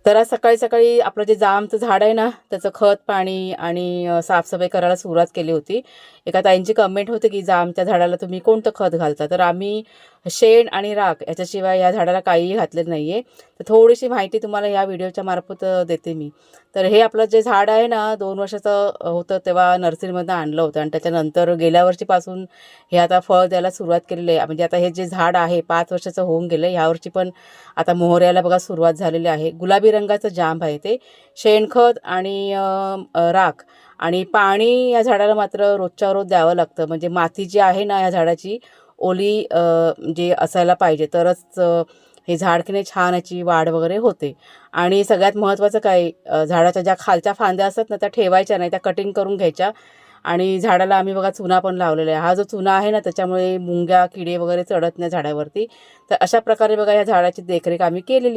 तर आज सकाळी सकाळी आपलं जे जामचं झाड आहे ना, त्याचं खत पाणी आणि साफसफाई करायला सुरुवात केली होती. एका ताईंची कमेंट होती की जामच्या झाडाला तुम्ही कोणतं खत घालता? तर आम्ही शेण आणि राख याच्याशिवाय या झाडाला काहीही घातलेलं नाही आहे. तर थोडीशी माहिती तुम्हाला या व्हिडिओच्या मार्फत देते मी. तर हे आपलं जे झाड आहे ना, 2 वर्षाचं होतं तेव्हा नर्सरीमधनं आणलं होतं आणि त्याच्यानंतर गेल्या वर्षीपासून हे आता फळ द्यायला सुरुवात केलेली आहे. म्हणजे आता हे जे झाड आहे 5 वर्षाचं होऊन गेलं. ह्यावर्षी पण आता मोहऱ्याला बघा सुरुवात झालेली आहे. गुलाबी रंगाचं जांब आहे ते. शेणखत आणि राख आणि पाणी या झाडाला मात्र रोजच्या रोज द्यावं लागतं. म्हणजे माती जी आहे ना या झाडाची ओली म्हणजे असायला पाहिजे तरच हे झाड की नाही छान याची वाढ वगैरे होते. आणि सगळ्यात महत्त्वाचं काय झाडाच्या ज्या खालच्या फांद्या असतात ना त्या ठेवायच्या नाही, त्या कटिंग करून घ्यायच्या. आणि झाडाला आम्ही बघा चुना पण लावलेला आहे. हा जो चुना आहे ना त्याच्यामुळे मुंग्या, किडे वगैरे चढत नाही झाडावरती. तर अशा प्रकारे बघा या झाडाची देखरेख आम्ही केलेली